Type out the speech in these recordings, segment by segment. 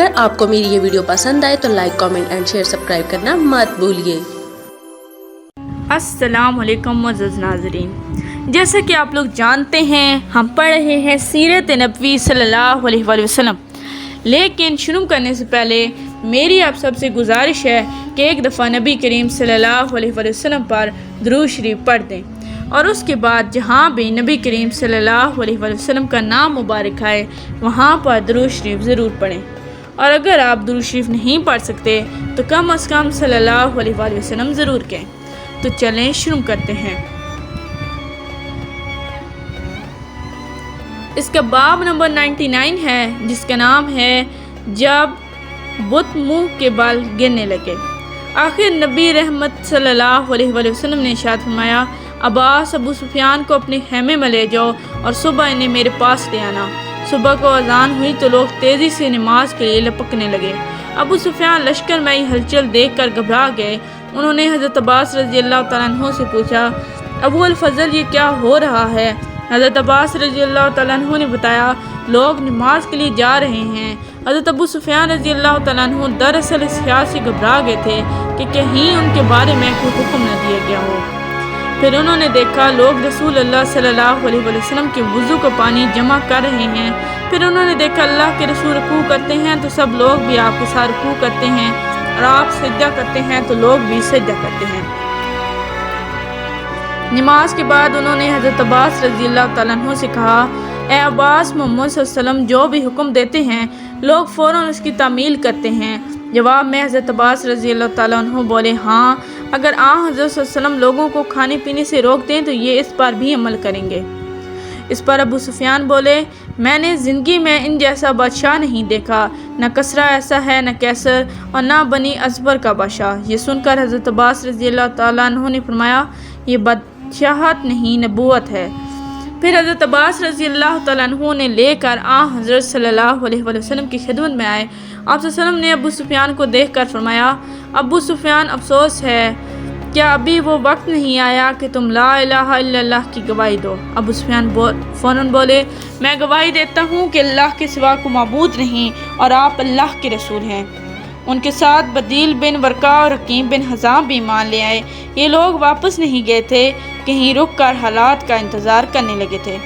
اگر آپ کو میری یہ ویڈیو پسند آئے تو like comment and share subscribe کرنا مت بھولیے۔ السلام علیکم معزز ناظرین، جیسا کہ آپ لوگ جانتے ہیں ہم پڑھ رہے ہیں سیرت نبوی صلی اللہ علیہ وآلہ وسلم، لیکن شروع کرنے سے پہلے میری آپ سب سے گزارش ہے کہ ایک دفعہ نبی کریم صلی اللہ علیہ وآلہ وسلم پر درود شریف پڑھ دیں، اور اس کے بعد جہاں بھی نبی کریم صلی اللہ علیہ وآلہ وسلم کا نام مبارک آئے وہاں پر درود شریف ضرور پڑھیں، اور اگر آپ درود شریف نہیں پڑھ سکتے تو کم از کم صلی اللہ علیہ وآلہ وسلم ضرور کہیں۔ تو چلیں شروع کرتے ہیں۔ اس کا باب نمبر 99 ہے، جس کا نام ہے جب بت منہ کے بال گرنے لگے۔ آخر نبی رحمت صلی اللہ علیہ وآلہ وسلم نے ارشاد فرمایا، عباس ابو سفیان کو اپنے خیمے میں لے جاؤ اور صبح انہیں میرے پاس لے آنا۔ صبح کو اذان ہوئی تو لوگ تیزی سے نماز کے لیے لپکنے لگے۔ ابو سفیان لشکر میں ہلچل دیکھ کر گھبرا گئے۔ انہوں نے حضرت عباس رضی اللہ تعالیٰ عنہ سے پوچھا، ابو الفضل یہ کیا ہو رہا ہے؟ حضرت عباس رضی اللہ تعالیٰ عنہ نے بتایا، لوگ نماز کے لیے جا رہے ہیں۔ حضرت ابو سفیان رضی اللہ تعالیٰ عنہ دراصل اس خیال سے گھبرا گئے تھے کہ کہیں ان کے بارے میں کوئی حکم نہ دیا گیا ہو۔ پھر انہوں نے دیکھا لوگ رسول اللہ صلی اللہ علیہ وآلہ وسلم کے وضو کا پانی جمع کر رہے ہیں۔ پھر انہوں نے دیکھا اللہ کے رسول رکوع کرتے ہیں تو سب لوگ بھی آپ کے ساتھ رکوع کرتے ہیں، اور آپ سجدہ کرتے ہیں تو لوگ بھی سجدہ کرتے ہیں۔ نماز کے بعد انہوں نے حضرت عباس رضی اللہ تعالیٰ عنہ سے کہا، اے عباس، محمد صلی اللہ علیہ وسلم جو بھی حکم دیتے ہیں لوگ فوراً اس کی تعمیل کرتے ہیں۔ جواب میں حضرت عباس رضی اللہ تعالیٰ عنہ بولے، ہاں، اگر حضرت صلی اللہ علیہ وسلم لوگوں کو کھانے پینے سے روک دیں تو یہ اس پر بھی عمل کریں گے۔ اس پر ابو سفیان بولے، میں نے زندگی میں ان جیسا بادشاہ نہیں دیکھا، نہ کسریٰ ایسا ہے، نہ کیسر، اور نہ بنی ازبر کا بادشاہ۔ یہ سن کر حضرت عباس رضی اللہ تعالیٰ عنہ نے فرمایا، یہ بادشاہت نہیں، نبوت ہے۔ پھر حضرت عباس رضی اللہ تعالیٰ عنہ نے لے کر حضرت صلی اللہ علیہ وآلہ وسلم کی خدمت میں آئے۔ آپ صلی اللہ علیہ وسلم نے ابو سفیان کو دیکھ کر فرمایا، ابو سفیان، افسوس ہے، کیا ابھی وہ وقت نہیں آیا کہ تم لا الہ الا اللہ کی گواہی دو؟ ابو سفیان فوراً بولے، میں گواہی دیتا ہوں کہ اللہ کے سوا کوئی معبود نہیں اور آپ اللہ کے رسول ہیں۔ ان کے ساتھ بدیل بن ورقہ اور حکیم بن حزام بھی ایمان لے آئے۔ یہ لوگ واپس نہیں گئے تھے، کہیں رک کر حالات کا انتظار کرنے لگے تھے۔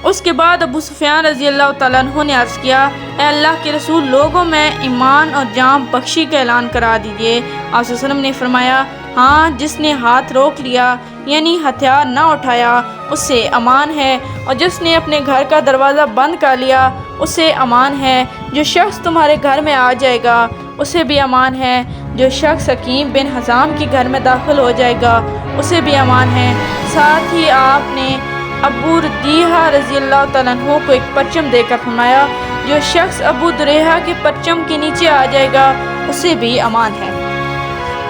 اس کے بعد ابو سفیان رضی اللہ تعالیٰ عنہ نے عرض کیا، اے اللہ کے رسول، لوگوں میں ایمان اور جان بخشی کا اعلان کرا دیجئے۔ آپ صلی اللہ علیہ وسلم نے فرمایا، ہاں، جس نے ہاتھ روک لیا یعنی ہتھیار نہ اٹھایا اسے امان ہے، اور جس نے اپنے گھر کا دروازہ بند کر لیا اسے امان ہے۔ جو شخص تمہارے گھر میں آ جائے گا اسے بھی امان ہے۔ جو شخص حکیم بن حزام کے گھر میں داخل ہو جائے گا اسے بھی امان ہے۔ ساتھ ہی آپ نے ابو ردیحہ رضی اللہ تعالیٰ عنہ کو ایک پرچم دے کر فرمایا، جو شخص ابو دریحہ کے پرچم کے نیچے آ جائے گا اسے بھی امان ہے۔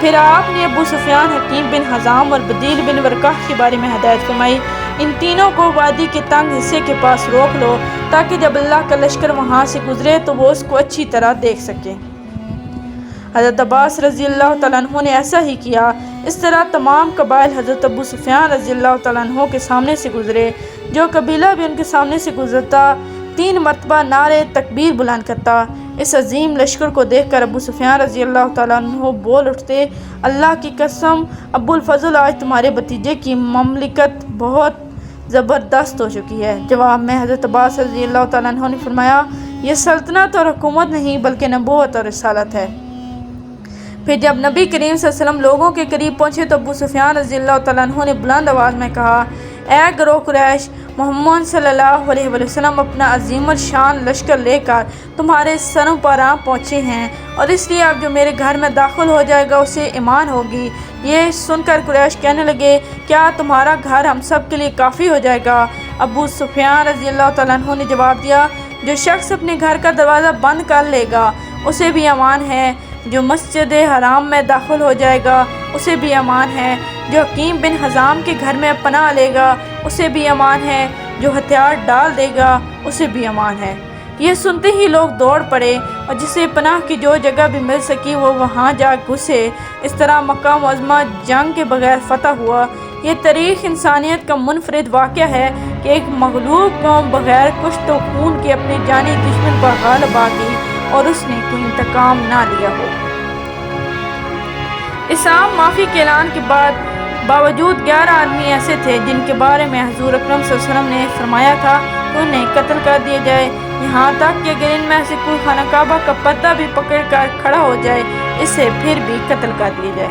پھر آپ نے ابو سفیان، حکیم بن حزام اور بدیل بن ورقہ کے بارے میں ہدایت فرمائی، ان تینوں کو وادی کے تنگ حصے کے پاس روک لو تاکہ جب اللہ کا لشکر وہاں سے گزرے تو وہ اس کو اچھی طرح دیکھ سکے۔ حضرت عباس رضی اللہ تعالیٰ عنہ نے ایسا ہی کیا۔ اس طرح تمام قبائل حضرت ابو سفیان رضی اللہ تعالیٰ عنہ کے سامنے سے گزرے۔ جو قبیلہ بھی ان کے سامنے سے گزرتا 3 مرتبہ نعرے تکبیر بلند کرتا۔ اس عظیم لشکر کو دیکھ کر ابو سفیان رضی اللہ تعالیٰ عنہ بول اٹھتے، اللہ کی قسم، ابو الفضل، آج تمہارے بھتیجے کی مملکت بہت زبردست ہو چکی ہے۔ جواب میں حضرت عباس رضی اللہ تعالیٰ عنہ نے فرمایا، یہ سلطنت اور حکومت نہیں بلکہ نبوت اور رسالت ہے۔ پھر جب نبی کریم صلی اللہ علیہ وسلم لوگوں کے قریب پہنچے تو ابو سفیان رضی اللہ تعالیٰ عنہ نے بلند آواز میں کہا، اے گروہ قریش، محمد صلی اللہ علیہ وآلہ وسلم اپنا عظیم الشان لشکر لے کر تمہارے سروں پر پہنچے ہیں، اور اس لیے اب جو میرے گھر میں داخل ہو جائے گا اسے ایمان ہوگی۔ یہ سن کر قریش کہنے لگے، کیا تمہارا گھر ہم سب کے لیے کافی ہو جائے گا؟ ابو سفیان رضی اللہ تعالیٰ عنہ نے جواب دیا، جو شخص اپنے گھر کا دروازہ بند کر لے گا اسے بھی امان ہے۔ جو مسجد حرام میں داخل ہو جائے گا اسے بھی امان ہے۔ جو حکیم بن حزام کے گھر میں پناہ لے گا اسے بھی امان ہے۔ جو ہتھیار ڈال دے گا اسے بھی امان ہے۔ یہ سنتے ہی لوگ دوڑ پڑے، اور جسے پناہ کی جو جگہ بھی مل سکی وہ وہاں جا گھسے۔ اس طرح مکہ معظمہ جنگ کے بغیر فتح ہوا۔ یہ تاریخ انسانیت کا منفرد واقعہ ہے کہ ایک مغلوب قوم بغیر کشت و خون کے اپنے جانی دشمن پر غالب آ گئی اور اس نے کوئی انتقام نہ لیا ہو۔ اس عام معافی کے اعلان کے باوجود 11 آدمی ایسے تھے جن کے بارے میں حضور اکرم صلی اللہ علیہ وسلم نے فرمایا تھا کہ انہیں قتل کر دیا جائے، یہاں تک کہ اگر ان میں سے کوئی خانہ کعبہ کا پردہ بھی پکڑ کر کھڑا ہو جائے اسے پھر بھی قتل کر دیا جائے۔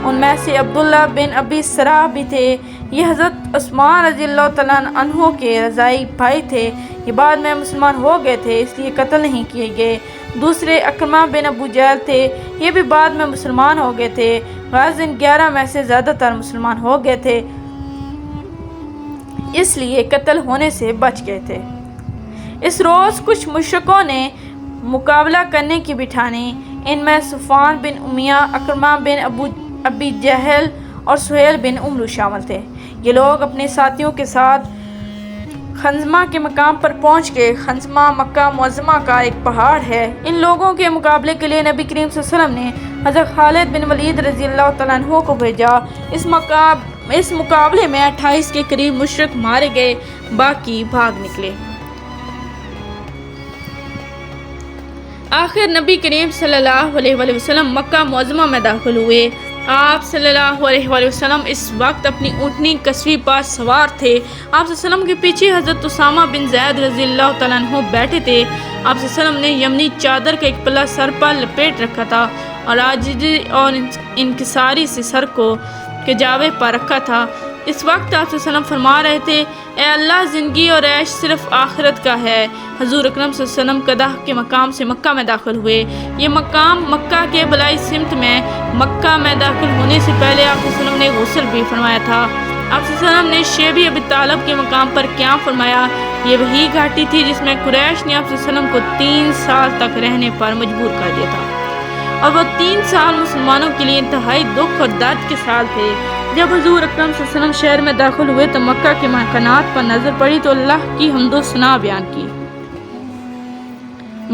ان میں سے عبداللہ بن ابی سرح بھی تھے، یہ حضرت عثمان رضی اللہ تعالیٰ عنہ کے رضاعی بھائی تھے، یہ بعد میں مسلمان ہو گئے تھے اس لیے قتل نہیں کیے گئے۔ دوسرے اکرمہ بن ابو جہل تھے، یہ بھی بعد میں مسلمان ہو گئے تھے، غالباً 11 میں سے زیادہ تر مسلمان ہو گئے تھے اس لیے قتل ہونے سے بچ گئے تھے۔ اس روز کچھ مشرکوں نے مقابلہ کرنے کی بھی ٹھانی، ان میں صفوان بن امیہ، اکرمہ بن ابی جہل اور سہیل بن عمرو شامل تھے۔ یہ لوگ اپنے ساتھیوں کے ساتھ خنزمہ کے مقام پر پہنچ گئے۔ خنزمہ مکہ معظمہ کا ایک پہاڑ ہے۔ ان لوگوں کے مقابلے کے لیے نبی کریم صلی اللہ علیہ وسلم نے حضرت خالد بن ولید رضی اللہ تعالیٰ عنہ کو بھیجا۔ اس مقابلے میں 28 کے قریب مشرک مارے گئے، باقی بھاگ نکلے۔ آخر نبی کریم صلی اللہ علیہ وآلہ وسلم مکہ معظمہ میں داخل ہوئے۔ آپ صلی اللہ علیہ وآلہ وسلم اس وقت اپنی اونٹنی کسوی پر سوار تھے۔ آپ صلی اللہ علیہ وسلم کے پیچھے حضرت اسامہ بن زید رضی اللہ تعالیٰ عنہ بیٹھے تھے۔ آپ صلی اللہ علیہ وسلم نے یمنی چادر کا ایک پلہ سر پر لپیٹ رکھا تھا اور عاجزی اور انکساری سے سر کو کجاوے پر رکھا تھا۔ اس وقت آپ صلی اللہ علیہ وسلم فرما رہے تھے، اے اللہ، زندگی اور عیش صرف آخرت کا ہے۔ حضور اکرم صلی اللہ علیہ وسلم قدح کے مقام سے مکہ میں داخل ہوئے۔ یہ مقام مکہ کے بلائی سمت میں مکہ میں داخل ہونے سے پہلے آپ صلی اللہ علیہ وسلم نے غسل بھی فرمایا تھا۔ آپ صلی اللہ علیہ وسلم نے شیبی ابی طالب کے مقام پر قیام فرمایا۔ یہ وہی گھاٹی تھی جس میں قریش نے آپ صلی اللہ علیہ وسلم کو 3 سال تک رہنے پر مجبور کر دیا تھا، اور وہ 3 سال مسلمانوں کے لیے انتہائی دکھ اور درد کے سال تھے۔ جب حضور اکرم صلی اللہ علیہ وسلم شہر میں داخل ہوئے تو مکہ کے مکانات پر نظر پڑی تو اللہ کی حمد و ثنا بیان کی۔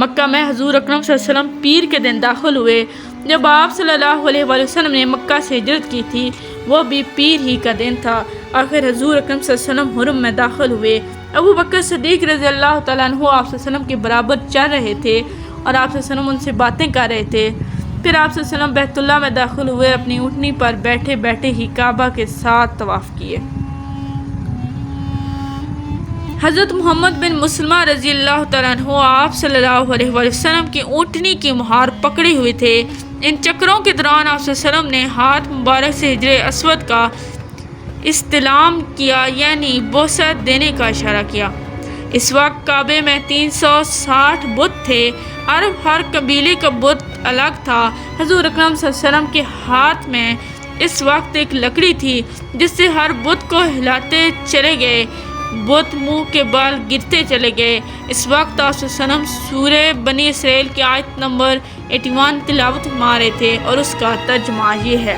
مکہ میں حضور اکرم صلی اللہ علیہ وسلم پیر کے دن داخل ہوئے۔ جب آپ صلی اللہ علیہ وآلہ وسلم نے مکہ سے ہجرت کی تھی وہ بھی پیر ہی کا دن تھا۔ آخر حضور اکرم صلی اللہ علیہ وسلم حرم میں داخل ہوئے۔ ابو بکر صدیق رضی اللہ تعالیٰ عنہ آپ صلی اللہ علیہ وسلم کے برابر چل رہے تھے اور آپ صلی اللہ علیہ وسلم ان سے باتیں کر رہے تھے۔ پھر آپ صلی اللہ علیہ وسلم بیت اللہ میں داخل ہوئے، اپنی اونٹنی پر بیٹھے بیٹھے ہی کعبہ کے ساتھ طواف کیے۔ حضرت محمد بن مسلمہ رضی اللہ تعالیٰ عنہ آپ صلی اللہ علیہ وآلہ وسلم کی اونٹنی کی مہار پکڑے ہوئے تھے۔ ان چکروں کے دوران آپ صلی اللہ علیہ وسلم نے ہاتھ مبارک سے حجر اسود کا استلام کیا، یعنی بوسہ دینے کا اشارہ کیا۔ اس وقت کعبے میں 360 بت تھے، ہر قبیلے کا بت الگ تھا۔ حضور اکرم صلی اللہ علیہ وسلم کے ہاتھ میں اس وقت ایک لکڑی تھی جس سے ہر بت کو ہلاتے چلے گئے، بت منہ کے بال گرتے چلے گئے۔ اس وقت آپ صلی اللہ علیہ وسلم سورہ بنی اسرائیل کی آیت نمبر 81 تلاوت فرما رہے تھے اور اس کا ترجمہ یہ ہے،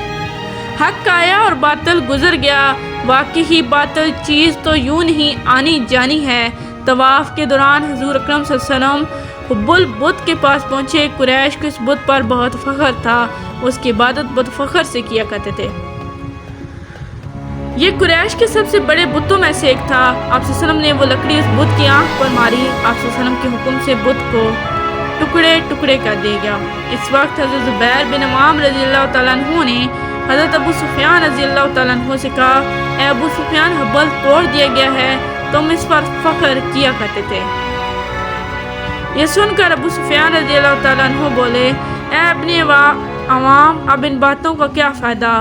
حق آیا اور باطل گزر گیا، واقعی باطل چیز تو یوں نہیں آنی جانی ہے۔ طواف کے دوران حضور اکرم صلی اللہ علیہ وسلم حبل بت کے پاس پہنچے۔ قریش کو اس بت پر بہت فخر تھا، اس کی عبادت بہت فخر سے کیا کرتے تھے۔ یہ قریش کے سب سے بڑے بتوں میں سے ایک تھا۔ آپ صلی اللہ علیہ وسلم نے وہ لکڑی اس بت کی آنکھ پر ماری۔ آپ صلی اللہ علیہ وسلم کے حکم سے بت کو ٹکڑے ٹکڑے کر دیا گیا۔ اس وقت حضرت زبیر بن عوام رضی اللہ تعالیٰ عنہ نے حضرت ابو سفیان رضی اللہ تعالیٰ عنہ سے کہا، اے ابو سفیان، حبل توڑ دیا گیا ہے، تم اس پر فخر کیا کرتے تھے۔ یہ سن کر ابو سفیان رضی اللہ تعالیٰ عنہ بولے، اے ابن عوام، اب ان باتوں کا کیا فائدہ؟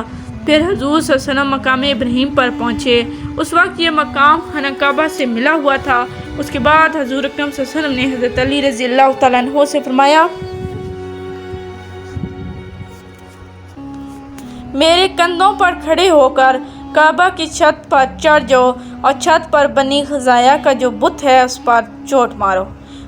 پھر حضور صلی اللہ علیہ وسلم مقام ابراہیم پر پہنچے۔ اس وقت یہ مقام خانہ کعبہ سے ملا ہوا تھا۔ اس کے بعد حضور اکرم صلی اللہ علیہ وسلم نے حضرت علی رضی اللہ تعالیٰ عنہ سے فرمایا، میرے کندھوں پر کھڑے ہو کر کعبہ کی چھت پر چڑھ جاؤ اور چھت پر بنی خزاعہ کا جو بت ہے اس پر چوٹ مارو۔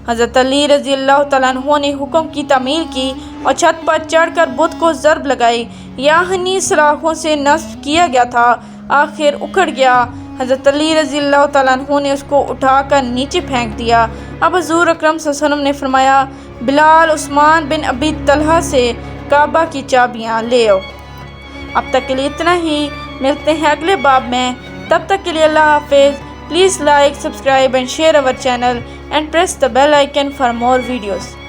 حضرت علی رضی اللہ تعالیٰ عنہ نے حکم کی تعمیل کی اور چھت پر چڑھ کر بت کو ضرب لگائی، یعنی سلاخوں سے نصب کیا گیا تھا، آخر اکھڑ گیا۔ حضرت علی رضی اللہ تعالیٰ عنہ نے اس کو اٹھا کر نیچے پھینک دیا۔ اب حضور اکرم صلی اللہ علیہ وسلم نے فرمایا، بلال، عثمان بن ابی طلحہ سے کعبہ کی چابیاں لے آؤ۔ اب تک کے لیے اتنا ہی، ملتے ہیں اگلے باب میں، تب تک کے لیے اللہ حافظ۔ Please like, subscribe and share our channel and press the bell icon for more videos.